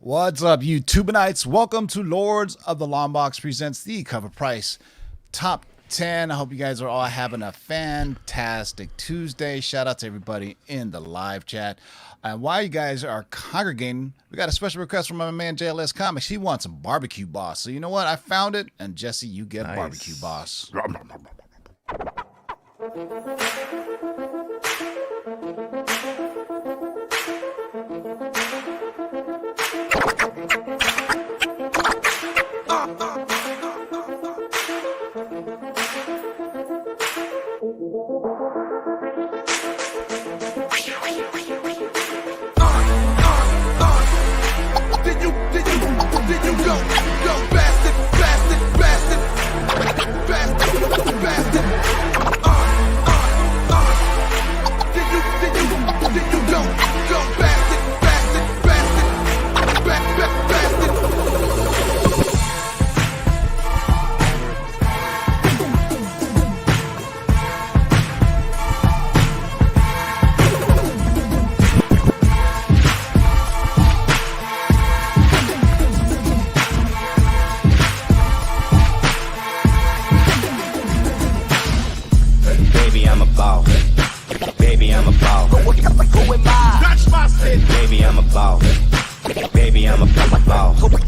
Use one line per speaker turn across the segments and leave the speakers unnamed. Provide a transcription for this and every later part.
What's up, YouTubenites? Welcome to Lords of the Long Box presents the Cover Price Top 10. I hope you guys are all having a fantastic Tuesday. Shout out to everybody in the live chat. And while you guys are congregating, we got a special request from my man JLS Comics. He wants a barbecue boss. So you know what? I found it. And Jesse, you get barbecue boss.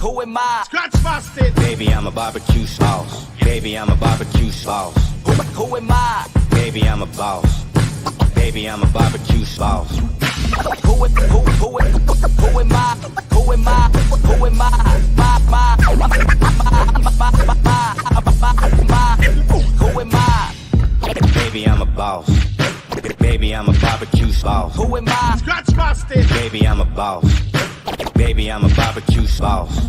Who am I? Scratch my stick. Baby, I'm a barbecue sauce. Baby, I'm a barbecue sauce. Who am I? Baby, I'm a boss. Baby, I'm a barbecue sauce. Who am I? Who am I? Who am I? Who am I? Baby, I'm a boss. Baby, I'm a barbecue sauce. Who am I? Scratch my stick. Baby, I'm a boss. Baby, I'm a barbecue sauce.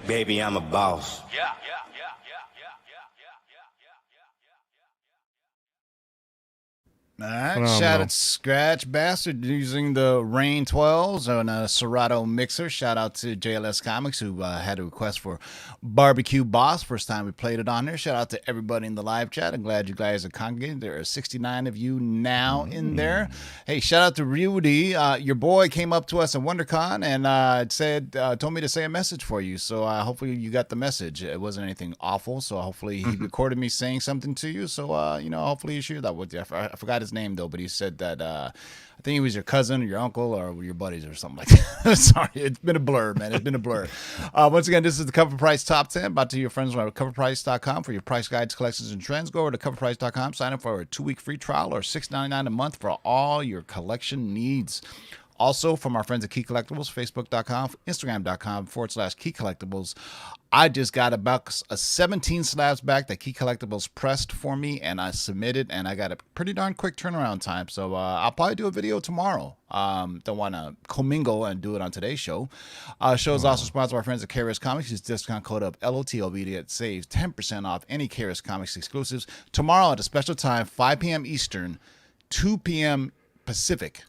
Baby, I'm a boss. Yeah.
All right, shout out Scratch Bastard using the Rain 12s on a Serato mixer. Shout out to JLS Comics who had a request for Barbecue Boss. First time we played it on there. Shout out to everybody in the live chat. I'm glad you guys are congregating. There are 69 of you now in there. Hey, shout out to Rudy. Your boy came up to us at WonderCon and told me to say a message for you. So hopefully you got the message. It wasn't anything awful. So hopefully he recorded me saying something to you. So hopefully you share that with you. I forgot his name though, but he said that I think he was your cousin or your uncle or your buddies or something like that. Sorry, it's been a blur, man. It's been a blur. Once again, this is the Cover Price Top 10 brought to your friends at CovrPrice.com for your price guides, collections, and trends. Go over to CovrPrice.com, sign up for a 2-week free trial or $6.99 a month for all your collection needs. Also, from our friends at Key Collectibles, Facebook.com, Instagram.com/Key Collectibles. I just got about 17 slabs back that Key Collectibles pressed for me, and I submitted, and I got a pretty darn quick turnaround time. So I'll probably do a video tomorrow. Don't want to commingle and do it on today's show. Show is also sponsored by our friends at Karis Comics. Use discount code of LOTLB to get saves 10% off any Karis Comics exclusives. Tomorrow at a special time, 5 p.m. Eastern, 2 p.m. Pacific.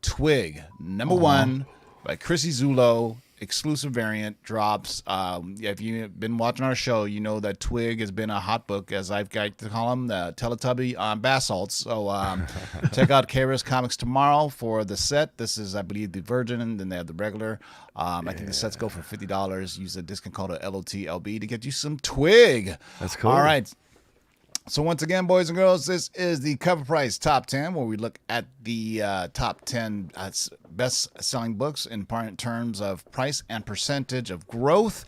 Twig #1 by Chrissy Zulo, exclusive variant drops. If you've been watching our show, you know that Twig has been a hot book, as I've got to call him, the Teletubby on bath salts. So check out Karis Comics tomorrow for the set. This is, I believe, the Virgin, and then they have the regular. I think the sets go for $50. Use the discount code of LOTLB to get you some Twig.
That's cool.
All right. So once again, boys and girls, this is the Cover Price Top 10, where we look at the top 10 best-selling books in terms of price and percentage of growth.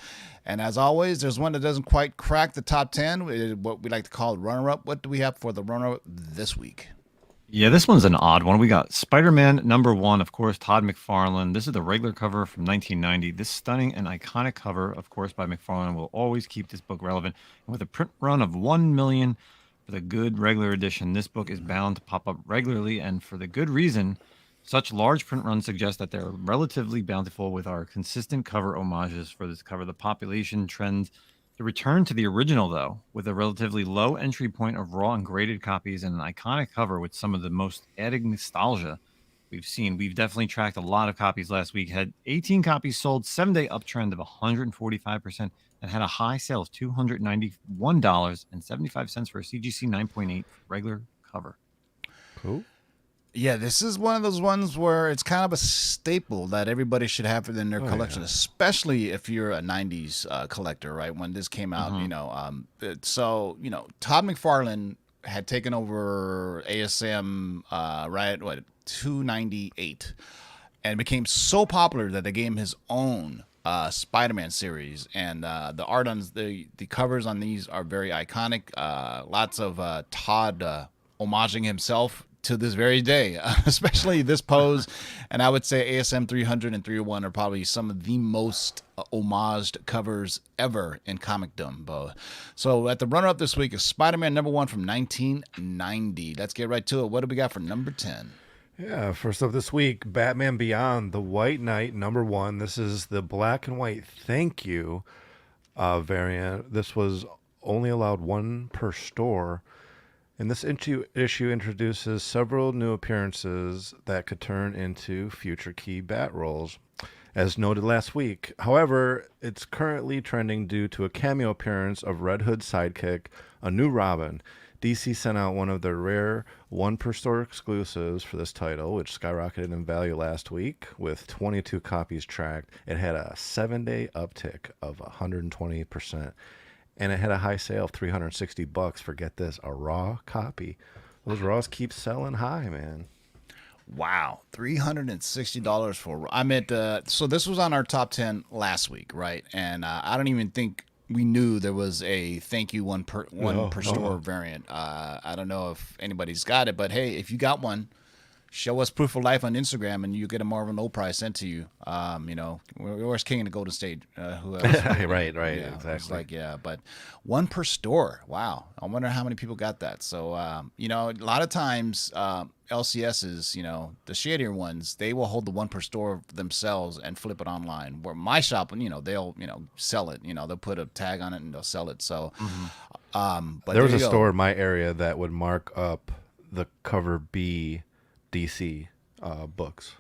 And as always, there's one that doesn't quite crack the top 10, what we like to call runner-up. What do we have for the runner-up this week?
Yeah, this one's an odd one. We got Spider-Man #1, of course, Todd McFarlane. This is the regular cover from 1990. This stunning and iconic cover, of course, by McFarlane will always keep this book relevant. And with a print run of 1 million for the good regular edition, this book is bound to pop up regularly, and for the good reason. Such large print runs suggest that they're relatively bountiful with our consistent cover homages for this cover. The population trend to return to the original, though, with a relatively low entry point of raw and graded copies and an iconic cover with some of the most added nostalgia we've seen. We've definitely tracked a lot of copies last week, had 18 copies sold, 7-day uptrend of 145%, and had a high sale of $291.75 for a CGC 9.8 regular cover.
Cool.
Yeah, this is one of those ones where it's kind of a staple that everybody should have in their collection, especially if you're a 90s collector, right? When this came out, Todd McFarlane had taken over ASM, right, 298, and became so popular that they gave him his own Spider-Man series, and the art on the covers on these are very iconic. Lots of Todd homaging himself to this very day, especially this pose. And I would say ASM 300 and 301 are probably some of the most homaged covers ever in comicdom, Bo. So at the runner-up this week is Spider-Man #1 from 1990. Let's get right to it. What do we got for number 10?
Yeah, first up this week, Batman Beyond, the White Knight #1. This is the black and white thank you variant. This was only allowed one per store. And this issue introduces several new appearances that could turn into future key bat roles, as noted last week. However, it's currently trending due to a cameo appearance of Red Hood's sidekick, a new Robin. DC sent out one of their rare one-per-store exclusives for this title, which skyrocketed in value last week with 22 copies tracked. It had a 7-day uptick of 120%. And it had a high sale of $360 for, get this, a raw copy. Those raws keep selling high, man.
Wow, $360 for. I meant so this was on our top 10 last week, right? And I don't even think we knew there was a thank you one per store variant. I don't know if anybody's got it, but hey, if you got one, show us proof of life on Instagram, and you get a Marvel No Prize sent to you. We're always king of the Golden State.
Right,
Yeah,
exactly.
it's like, but one per store. Wow. I wonder how many people got that. So, a lot of times LCSs, the shadier ones, they will hold the one per store themselves and flip it online. Where my shop, they'll, sell it. They'll put a tag on it and they'll sell it. So, but
there was a store in my area that would mark up the cover B DC books.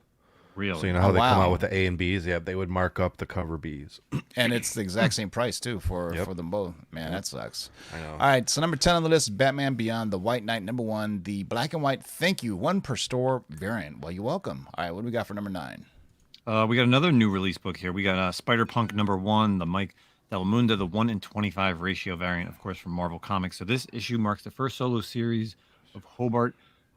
Really?
So you know how they come out with the A and Bs? Yeah, they would mark up the cover Bs.
And it's the exact same price, too, for them both. Man, that sucks.
I know.
All right, so number 10 on the list is Batman Beyond, the White Knight #1, the black and white thank you, one per store variant. Well, you're welcome. All right, what do we got for number 9?
We got another new release book here. We got Spider-Punk #1, the Mike Delamunda, the 1-in-25 ratio variant, of course, from Marvel Comics. So this issue marks the first solo series of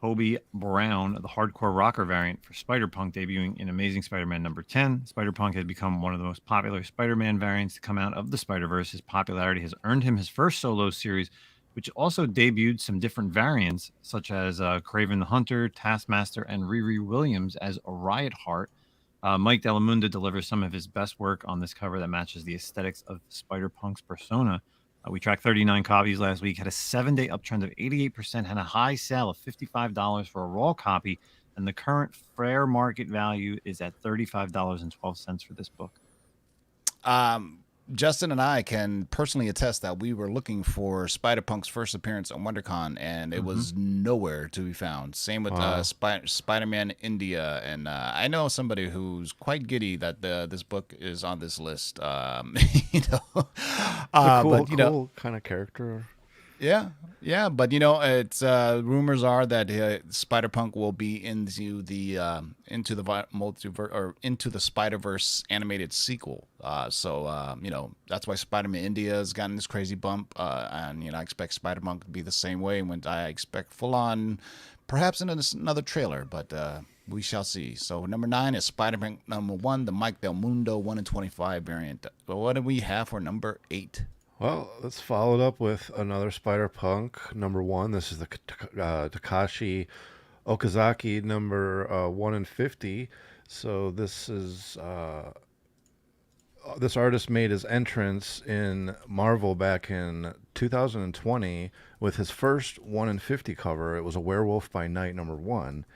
Hobie Brown, the hardcore rocker variant for Spider-Punk, debuting in Amazing Spider-Man #10. Spider-Punk has become one of the most popular Spider-Man variants to come out of the Spider-Verse. His popularity has earned him his first solo series, which also debuted some different variants, such as Kraven the Hunter, Taskmaster, and Riri Williams as a Riot Heart. Mike Delamunda delivers some of his best work on this cover that matches the aesthetics of Spider-Punk's persona. We tracked 39 copies last week, had a 7-day uptrend of 88%, had a high sale of $55 for a raw copy, and the current fair market value is at $35.12 for this book.
Justin and I can personally attest that we were looking for Spider-Punk's first appearance on WonderCon, and it was nowhere to be found. Same with Spider-Man India, and I know somebody who's quite giddy that this book is on this list.
Cool kind of character.
Yeah, but it's rumors are that Spider-Punk will be into the multiverse or into the Spider-Verse animated sequel. So that's why Spider-Man India has gotten this crazy bump, and I expect Spider-Punk to be the same way. When I expect full-on, perhaps in another trailer, but we shall see. So number 9 is Spider-Man number 1, the Mike Del Mundo 1 in 25 variant. What do we have for number 8?
Well, let's follow it up with another Spider-Punk number 1. This is the Takashi Okazaki number 1 in 50. So this is this artist made his entrance in Marvel back in 2020 with his first 1 in 50 cover. It was a Werewolf by Night number 1.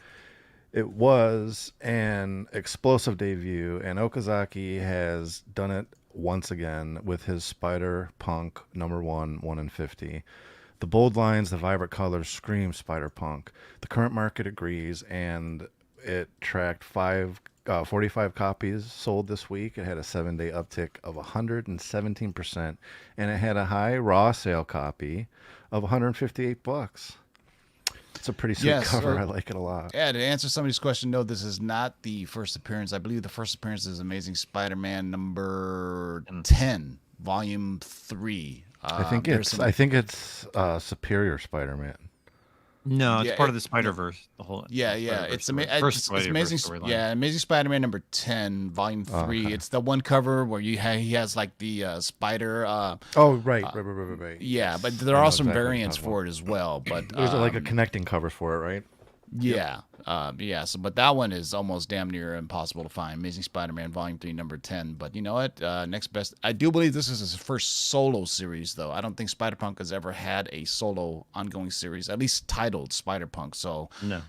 It was an explosive debut, and Okazaki has done it once again with his Spider-Punk number 1 in 50. The bold lines, the vibrant colors scream Spider-Punk. The current market agrees, and it tracked 45 copies sold this week. It had a 7-day uptick of 117%, and it had a high raw sale copy of $158. It's a pretty sweet cover. I like it a lot.
Yeah, to answer somebody's question, no, this is not the first appearance. I believe the first appearance is Amazing Spider-Man number 10, volume 3.
I think it's Superior Spider-Man.
No, it's part of the Spider-Verse. The whole
it's amazing. Amazing Spider-Man number 10, volume 3. Okay. It's the one cover where he has like the spider.
Right.
Yeah, but there are some variants for it as well. But
there's like a connecting cover for it, right?
Yeah. But that one is almost damn near impossible to find. Amazing Spider-Man Volume 3, number 10. But you know what? Next best. I do believe this is his first solo series, though. I don't think Spider-Punk has ever had a solo ongoing series, at least titled Spider-Punk. So, it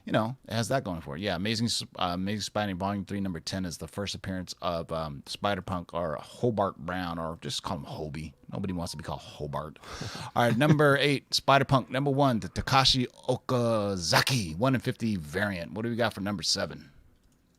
has that going for it. Yeah, Amazing Spider-Man Volume 3, number 10 is the first appearance of Spider-Punk or Hobart Brown, or just call him Hobie. Nobody wants to be called Hobart. All right, number 8, Spider-Punk number 1, the Takashi Okazaki 1 in 50 variant. What do we got for number 7?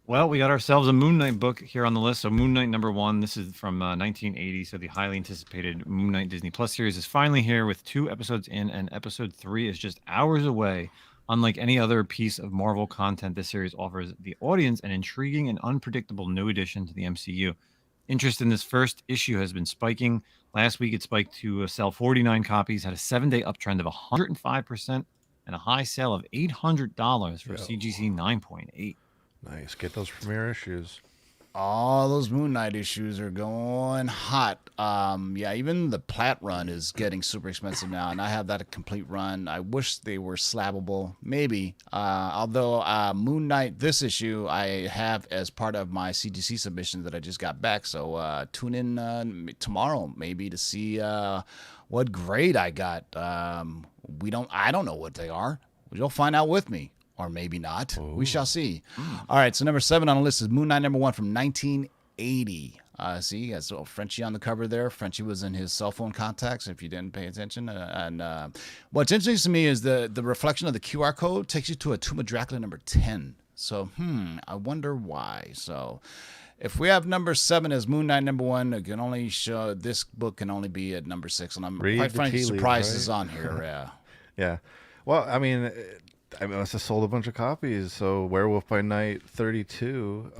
Well, we got ourselves a Moon Knight book here on the list. So Moon Knight number 1, this is from 1980. So the highly anticipated Moon Knight Disney Plus series is finally here with 2 episodes in, and episode 3 is just hours away. Unlike any other piece of Marvel content, this series offers the audience an intriguing and unpredictable new addition to the MCU. Interest in this first issue has been spiking. Last week, it spiked to sell 49 copies, had a 7-day uptrend of 105%, and a high sale of $800 for CGC 9.8.
Nice. Get those premiere issues.
All those Moon Knight issues are going hot. Even the Platt run is getting super expensive now, and I have that a complete run. I wish they were slabbable, maybe. Although Moon Knight, this issue, I have as part of my CGC submission that I just got back. So tune in tomorrow, maybe, to see what grade I got. I don't know what they are. You'll find out with me. Or maybe not. Ooh. We shall see. All right, so number 7 on the list is Moon Knight number 1 from 1980. See, he has a little Frenchie on the cover there. Frenchie was in his cell phone contacts, if you didn't pay attention. What's interesting to me is the reflection of the QR code takes you to a Tomb of Dracula number 10. So, I wonder why. So, if we have number 7 as Moon Knight number 1, it can only show this book can only be at number 6, and I'm quite frankly surprised it's on here. Yeah.
Yeah. Well, I must have sold a bunch of copies. So Werewolf by Night 32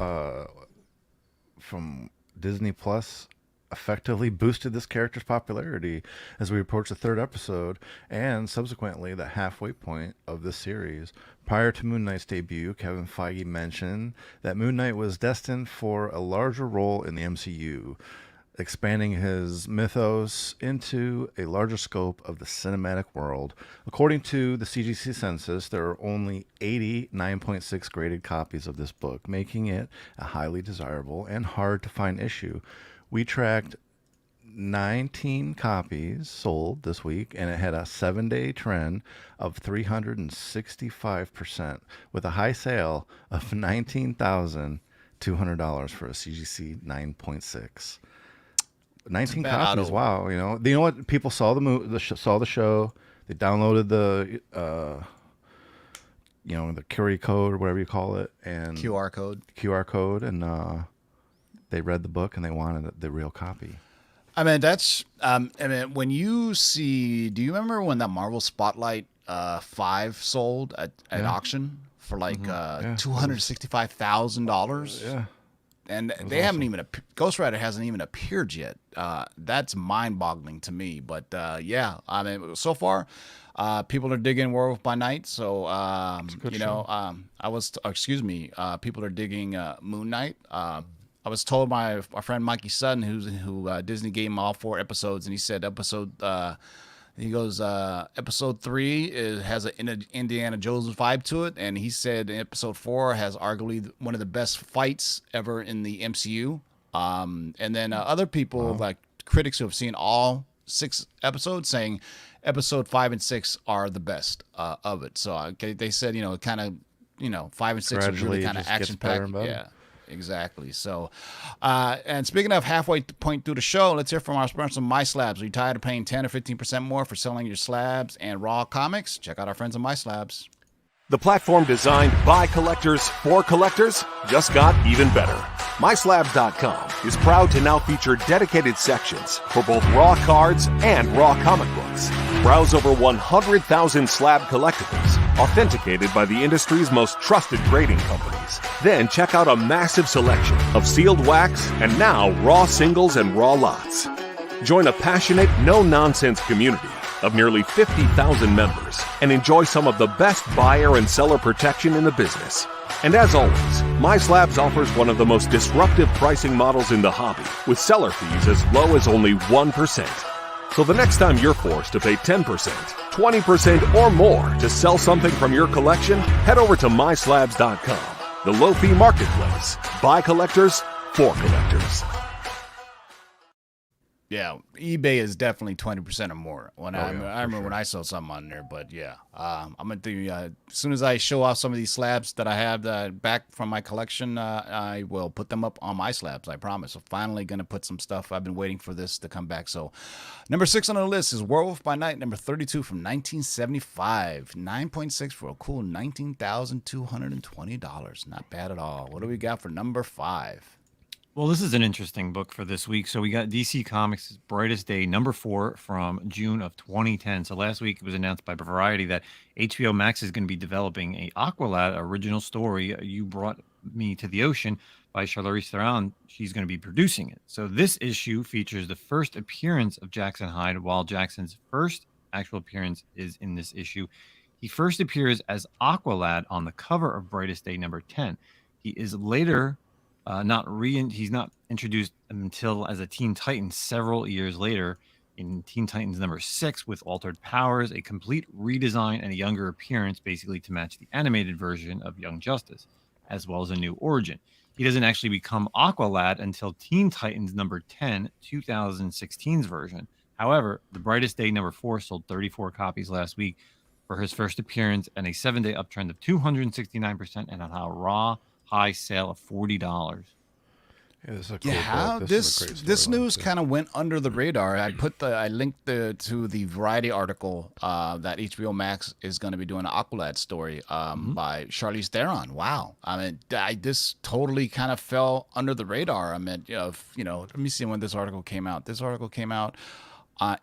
from Disney Plus effectively boosted this character's popularity as we approach the 3rd episode and subsequently the halfway point of this series. Prior to Moon Knight's debut, Kevin Feige mentioned that Moon Knight was destined for a larger role in the MCU, expanding his mythos into a larger scope of the cinematic world. According to the CGC census, there are only 89.6 graded copies of this book, making it a highly desirable and hard to find issue. We tracked 19 copies sold this week, and it had a 7-day trend of 365%, with a high sale of $19,200 for a CGC 9.6. 19 copies. Wow, you know what? People saw saw the show. They downloaded the the QR code or whatever you call it, and QR code, and they read the book and they wanted the real copy.
I mean, that's I mean, when you see, do you remember when that Marvel Spotlight 5 sold at auction for like
Yeah,
$265,000?
yeah.
And
It was
they haven't
awesome.
even Ghost Rider hasn't even appeared yet. That's mind-boggling to me. But yeah, I mean, so far, people are digging Werewolf by Night. So
It's a good show.
people are digging Moon Knight. I was told by our friend Mikey Sutton, who Disney gave him all 4 episodes, and he said episode 3 has an Indiana Jones vibe to it, and he said episode 4 has arguably one of the best fights ever in the MCU. And then other people, like critics who have seen all 6 episodes, saying episode 5 and 6 are the best of it. So they said, 5 and 6 are
Gradually,
really
it
kind of
just gets
action
better
packed.
and better.
Yeah. Exactly. So, and speaking of halfway point through the show, let's hear from our sponsor, My Slabs. Are you tired of paying 10 or 15% more for selling your slabs and raw comics? Check out our friends at My Slabs.
The platform designed by collectors for collectors just got even better. MySlabs.com is proud to now feature dedicated sections for both raw cards and raw comic books. Browse over 100,000 slab collectibles, authenticated by the industry's most trusted grading companies. Then check out a massive selection of sealed wax and now raw singles and raw lots. Join a passionate, no-nonsense community of nearly 50,000 members and enjoy some of the best buyer and seller protection in the business. And as always, My Slabs offers one of the most disruptive pricing models in the hobby, with seller fees as low as only 1%. So the next time you're forced to pay 10%, 20%, or more to sell something from your collection, head over to MySlabs.com, the low-fee marketplace, by collectors, for collectors.
Yeah, eBay is definitely 20% or more. I remember
sure.
when I saw something on there, but yeah, I'm gonna do. As soon as I show off some of these slabs that I have back from my collection, I will put them up on My Slabs. I promise. So finally, gonna put some stuff. I've been waiting for this to come back. So, number 6 on the list is Werewolf by Night, number 32 from 1975, 9.6 for a cool $19,220. Not bad at all. What do we got for number 5?
Well, this is an interesting book for this week. So we got DC Comics' Brightest Day, number 4 from June of 2010. So last week it was announced by Variety that HBO Max is going to be developing a Aqualad original story, You Brought Me to the Ocean, by Charlize Theron. She's going to be producing it. So this issue features the first appearance of Jackson Hyde, while Jackson's first actual appearance is in this issue. He first appears as Aqualad on the cover of Brightest Day number 10. He is later he's not introduced until as a Teen Titan several years later in Teen Titans number 6 with altered powers, a complete redesign, and a younger appearance, basically to match the animated version of Young Justice, as well as a new origin. He doesn't actually become Aqualad until Teen Titans number 10, 2016's version. However, the Brightest Day number 4 sold 34 copies last week for his first appearance, and a 7-day uptrend of 269%, and on a raw high sale of $40.
Yeah, this is a cool
Yeah,
book.
this news kind of went under the radar. I linked to the Variety article that HBO Max is going to be doing an Aqualad story by Charlize Theron. Wow, I mean, this totally kind of fell under the radar. I mean, let me see when this article came out. This article came out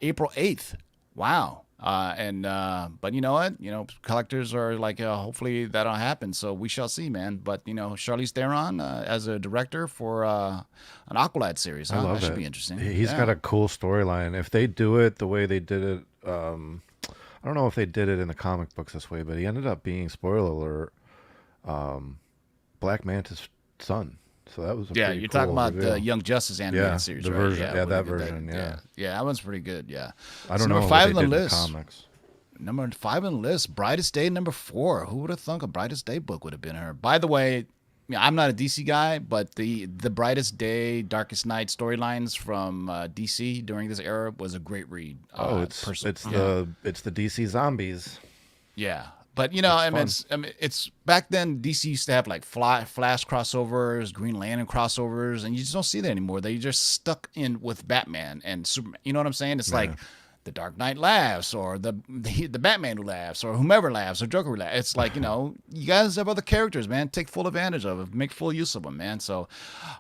April 8th. Wow. But you know what? Collectors are like, hopefully that'll happen. So we shall see, man. But Charlize Theron as a director for an Aqualad series,
I love
that should
it.
be interesting.
He's got a cool storyline. If they do it the way they did it, I don't know if they did it in the comic books this way, but he ended up being, spoiler alert, Black Manta's son. So that was
you're talking about the Young Justice animated series,
the
right?
version, that
really
version,
yeah, that one's pretty good. Yeah,
I don't know
number
what
5
they
on the
did in the
list.
comics.
Number 5 on the list, Brightest Day number 4. Who would have thunk a Brightest Day book would have been her? By the way, I'm not a DC guy, but the Brightest Day, Darkest Night storylines from DC during this era was a great read.
It's the DC zombies.
Yeah. But it's back then. DC used to have like Flash crossovers, Green Lantern crossovers, and you just don't see that anymore. They just stuck in with Batman and Superman. You know what I'm saying? It's like the Dark Knight laughs, or the Batman who laughs, or whomever laughs, or Joker who laughs. It's like, you guys have other characters, man. Take full advantage of it. Make full use of them, man. So,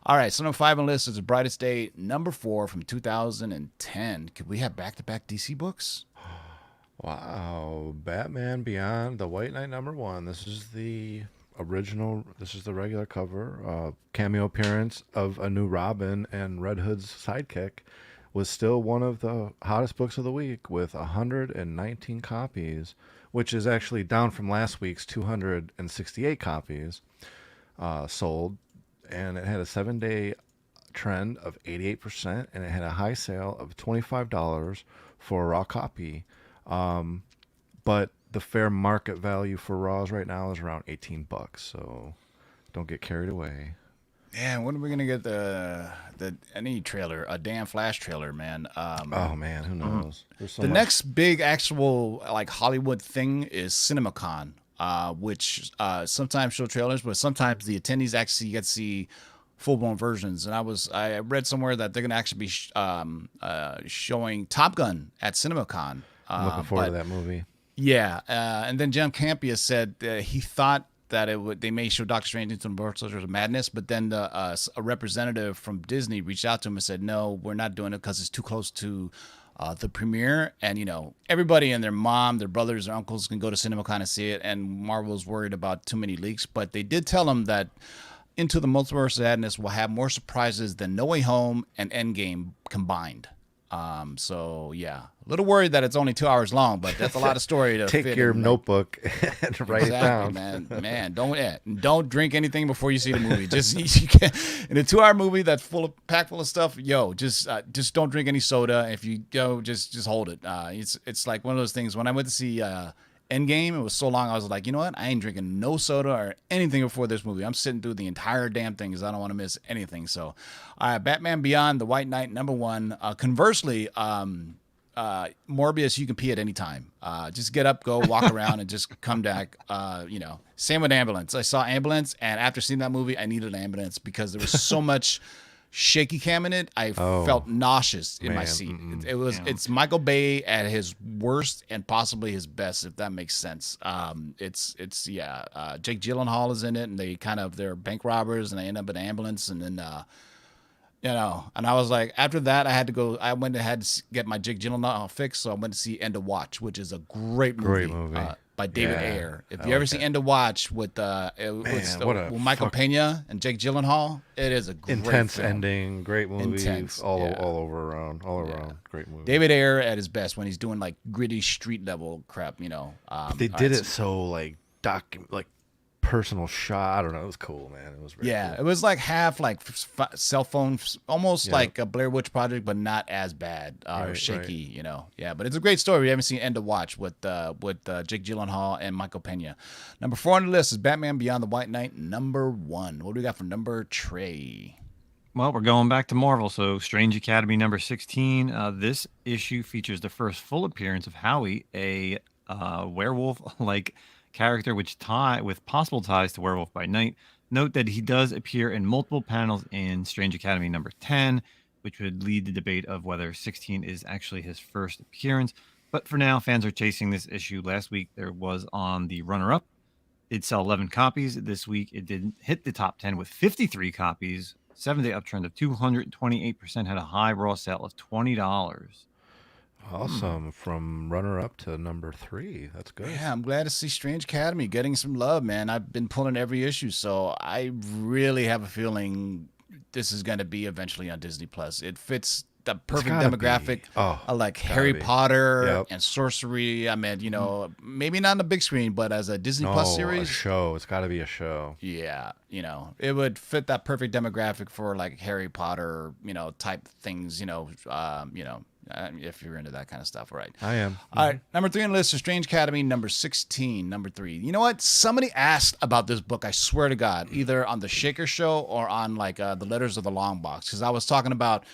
all right. So number 5 on the list is The Brightest Day. Number 4 from 2010. Could we have back-to-back DC books?
Wow. Batman Beyond, The White Knight #1. This is the original. This is the regular cover. Cameo appearance of a new Robin and Red Hood's sidekick. Was still one of the hottest books of the week with 119 copies, which is actually down from last week's 268 copies sold. And it had a 7-day trend of 88%, and it had a high sale of $25 for a raw copy. But the fair market value for raws right now is around $18, so don't get carried away.
Yeah, when are we gonna get any trailer? A damn Flash trailer, man.
Oh man, who knows? There's so
The
much.
next big actual like Hollywood thing is CinemaCon, which sometimes show trailers, but sometimes the attendees actually get to see full-blown versions. And I read somewhere that they're gonna actually be showing Top Gun at CinemaCon.
I'm looking forward to that movie.
Yeah, and then John Campea said he thought that they may show Doctor Strange into the Multiverse of Madness, but then a representative from Disney reached out to him and said, no, we're not doing it because it's too close to the premiere. And, everybody and their mom, their brothers, their uncles can go to CinemaCon and see it, and Marvel's worried about too many leaks. But they did tell him that Into the Multiverse of Madness will have more surprises than No Way Home and Endgame combined. So yeah, a little worried that it's only 2 hours long, but that's a lot of story to
Take
fit
your
in,
notebook and write it down.
man. Don't drink anything before you see the movie. Just you can, in a 2 hour movie that's packed full of stuff. Just don't drink any soda. If you go, just hold it. It's like one of those things. When I went to see Endgame, it was so long. I was like, you know what? I ain't drinking no soda or anything before this movie. I'm sitting through the entire damn thing because I don't want to miss anything. So, all right, Batman Beyond, The White Knight, #1. Conversely, Morbius, you can pee at any time. Just get up, go walk around, and just come back. Same with Ambulance. I saw Ambulance, and after seeing that movie, I needed an ambulance because there was so much shaky cam in it. I felt nauseous in my seat. It's Michael Bay at his worst and possibly his best, if that makes sense. Jake Gyllenhaal is in it, and they're bank robbers, and they end up in an ambulance, and then and I was like, after that, I went and had to get my Jake Gyllenhaal fix, so I went to see End of Watch, which is a great movie. By David Ayer. If you ever see End of Watch with Michael Pena and Jake Gyllenhaal, it is a great
intense
film.
Ending, great movie, all around, great movie.
David Ayer at his best when he's doing like gritty street level crap.
They did it so like personal shot. I don't know. It was cool, man. It was really cool.
It was like half like cell phone, almost like a Blair Witch Project, but not as bad or shaky, Yeah, but it's a great story. We haven't seen End of Watch with Jake Gyllenhaal and Michael Pena. Number 4 on the list is Batman Beyond the White Knight, #1. What do we got for number Trey?
Well, we're going back to Marvel. So Strange Academy number 16. This issue features the first full appearance of Howie, a werewolf-like character with possible ties to Werewolf by Night. Note that he does appear in multiple panels in Strange Academy number 10, which would lead the debate of whether 16 is actually his first appearance. But for now, fans are chasing this issue. Last week, there was on the runner-up. It sell 11 copies. This week, it did hit the top 10 with 53 copies. 7-day uptrend of 228%, had a high raw sale of $20.
Awesome. From runner-up to number 3. That's good.
Yeah, I'm glad to see Strange Academy getting some love, man. I've been pulling every issue, so I really have a feeling this is going to be eventually on Disney Plus. It fits the perfect demographic. Like Harry Potter and sorcery. I mean, maybe not on the big screen, but as a Disney Plus series.
A show. It's got to be a show.
Yeah, it would fit that perfect demographic for like Harry Potter, type things, if you're into that kind of stuff, right?
I am.
All right, number 3 on the list is Strange Academy, number 16. Number 3. You know what? Somebody asked about this book, I swear to God, either on the Shaker Show or on like the Letters of the Long Box, because I was talking about,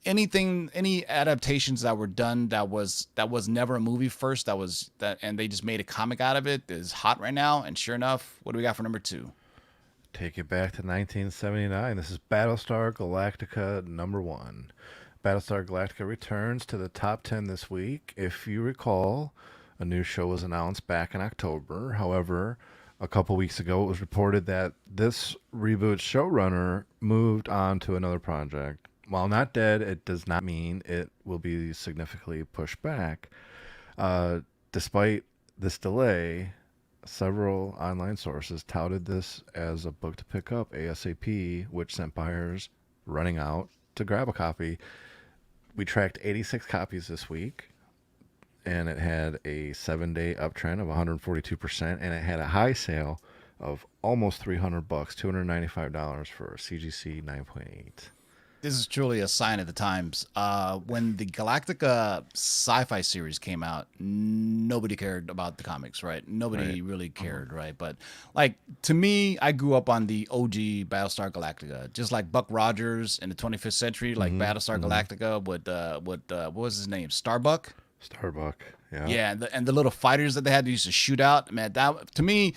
any adaptations that were done that was never a movie first, and they just made a comic out of it is hot right now. And sure enough, what do we got for number 2?
Take it back to 1979. This is Battlestar Galactica #1. Battlestar Galactica returns to the top 10 this week. If you recall, a new show was announced back in October. However, a couple weeks ago, it was reported that this reboot showrunner moved on to another project. While not dead, it does not mean it will be significantly pushed back. Despite this delay, several online sources touted this as a book to pick up ASAP, which sent buyers running out to grab a copy. We tracked 86 copies this week, and it had a 7-day uptrend of 142%, and it had a high sale of almost $300, $295 for CGC 9.8.
This is truly a sign of the times. When the Galactica sci-fi series came out, nobody cared about the comics, right? Nobody really cared, right? But like to me, I grew up on the OG Battlestar Galactica, just like Buck Rogers in the 25th century, like Battlestar Galactica with what was his name, Starbuck?
Starbuck, yeah.
Yeah, and the little fighters that they had to use to shoot out, man. That to me.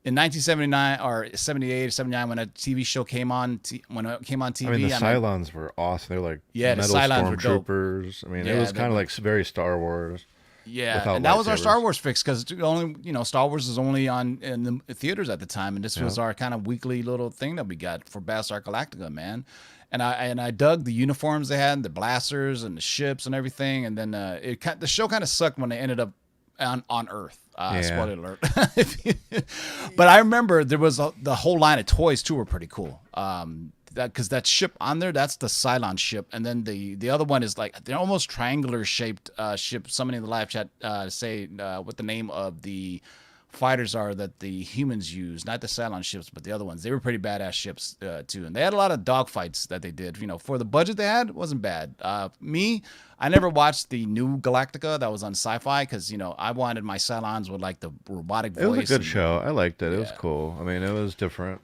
In 1979 or 78 or 79, when a TV show came on, when it came on TV,
I mean, the Cylons were awesome. They're like
the
metal
Cylons were dope.
stormtroopers. I mean, it was kind of like very Star Wars.
Yeah, and that was our Star Wars fix because only Star Wars was only on in the theaters at the time, and this was our kind of weekly little thing that we got for Battlestar Galactica, man. And I dug the uniforms they had, the blasters and the ships and everything. And then the show kind of sucked when they ended up on Earth. Spoiler alert. But I remember there was the whole line of toys too were pretty cool. Because that ship on there, that's the Cylon ship, and then the other one is like they're almost triangular shaped ship. Somebody in the live chat say what the name of the fighters are that the humans use, not the Cylon ships, but the other ones. They were pretty badass ships too, and they had a lot of dogfights that they did. For the budget they had, it wasn't bad. I never watched the new Galactica that was on Sci-Fi because I wanted my Cylons with like the robotic voice.
It was a good show. I liked it. It was cool. I mean, it was different.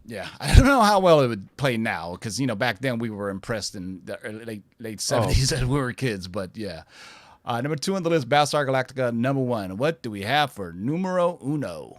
Yeah, I don't know how well it would play now because back then we were impressed in the late 70s as we were kids. But yeah, number 2 on the list, Battlestar Galactica. Number 1, what do we have for numero uno?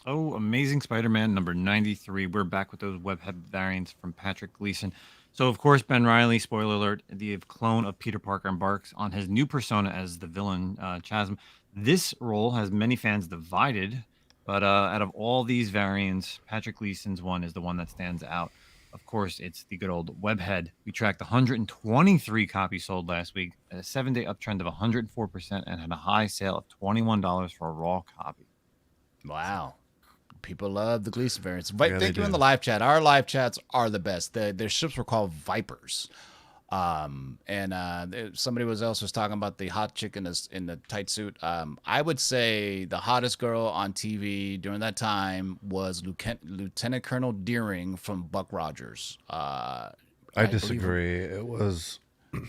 Oh, Amazing Spider-Man number 93. We're back with those webhead variants from Patrick Gleason. So of course, Ben Reilly, spoiler alert, the clone of Peter Parker, embarks on his new persona as the villain Chasm. This role has many fans divided. But out of all these variants, Patrick Gleason's one is the one that stands out. Of course, it's the good old webhead. We tracked 123 copies sold last week, at a 7-day uptrend of 104%, and had a high sale of $21 for a raw copy.
Wow. People love the Gleason variants. Thank you in the live chat. Our live chats are the best. Their ships were called Vipers. Somebody else was talking about the hot chick in the tight suit. I would say the hottest girl on TV during that time was Lieutenant Colonel Deering from Buck Rogers.
I disagree. It was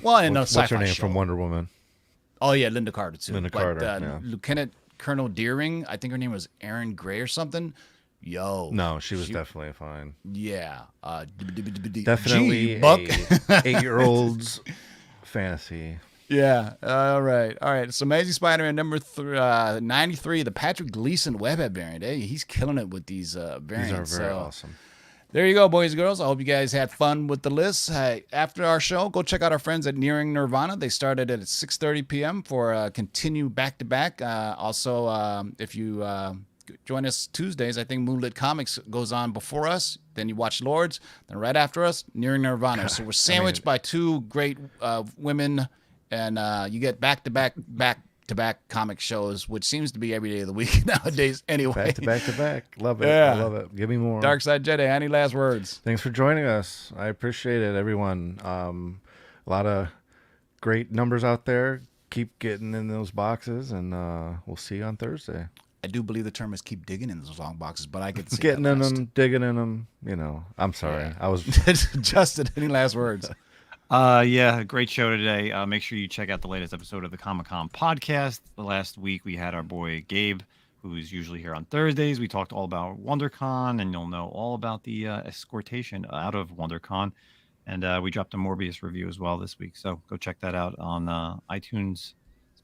what's
her name from Wonder Woman?
Oh yeah, Linda Carter too.
Yeah.
Lieutenant Colonel Deering, I think her name was Erin Gray or something.
No, she was definitely fine.
Yeah,
definitely
Buck.
8-year-old's fantasy.
Yeah. All right. So Amazing Spider-Man number 93, the Patrick Gleason webhead variant. Hey, he's killing it with these variants.
These are very awesome.
There you go, boys and girls. I hope you guys had fun with the list. Hey, after our show, go check out our friends at Nearing Nirvana. They started at 6:30 p.m. for continue back-to-back. Also, if you join us Tuesdays, I think Moonlit Comics goes on before us. Then you watch Lords. Then right after us, Nearing Nirvana. So we're sandwiched by two great women, and you get back-to-back comic shows, which seems to be every day of the week nowadays anyway.
Back to back. Love it.
Yeah.
I love it. Give me more.
Dark Side Jedi, any last words?
Thanks for joining us. I appreciate it, everyone. A lot of great numbers out there. Keep getting in those boxes, and we'll see you on Thursday.
I do believe the term is keep digging in those long boxes, but I get to see
getting
that
in
last.
them, digging in them. I'm sorry.
Yeah.
I was
Justin, any last words?
Yeah, great show today. Make sure you check out the latest episode of the Comic-Con podcast. Last week we had our boy Gabe, who's usually here on Thursdays. We talked all about WonderCon, and you'll know all about the escortation out of WonderCon. And we dropped a Morbius review as well this week. So go check that out on iTunes,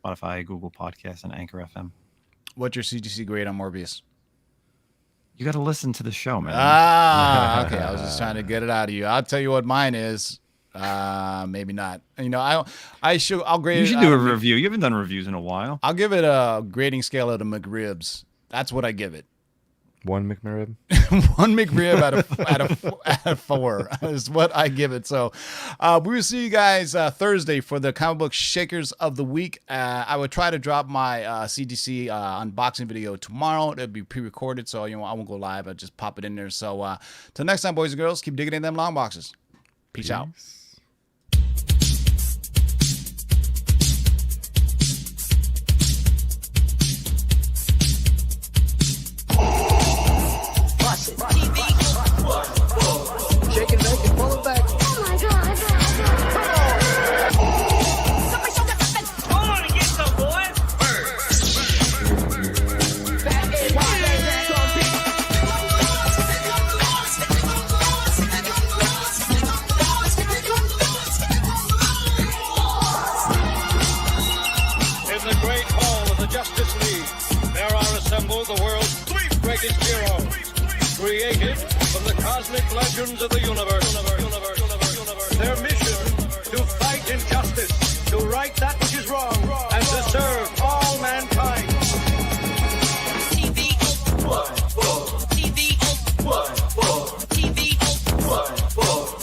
Spotify, Google Podcasts, and Anchor FM.
What's your CGC grade on Morbius?
You got to listen to the show, man.
Okay. I was just trying to get it out of you. I'll tell you what mine is. Maybe not. You know, I'll grade.
You
it
should
out
do a
of-
review. You haven't done reviews in a while.
I'll give it a grading scale of the McRibs. That's what I give it.
1 McRib.
1 McRib out of 4 is what I give it. So we will see you guys Thursday for the comic book shakers of the week. I would try to drop my CDC unboxing video tomorrow. It'll be pre-recorded, so I won't go live. I'll just pop it in there. So till next time, boys and girls, keep digging in them long boxes. Peace out.
Shake and bake and pull it back.
Oh my god.
Come on and get some, boys.
In the great hall of the Justice League, there are assembled the world's 3 greatest heroes, created from the cosmic legends of the universe. Their mission, to fight injustice, to right that which is wrong, and to serve all mankind.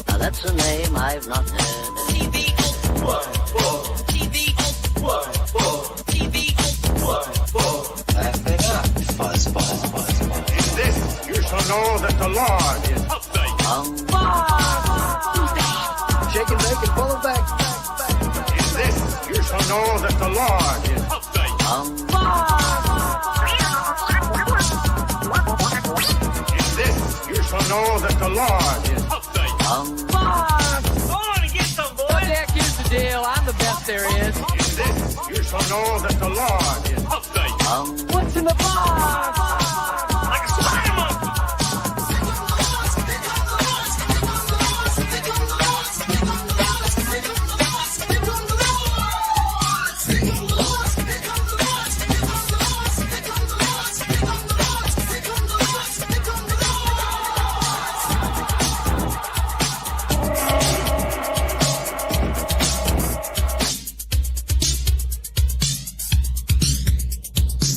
Now that's a name I've not heard.
In this, you shall know that the Lord is
Shake and bake and pull it back.
In this, you shall know that the Lord is In this, you shall know that the Lord is
Come on and get some, boys.
Jack, here's the deal. I'm the best there is.
In this, you shall know that the Lord is
What's in the box?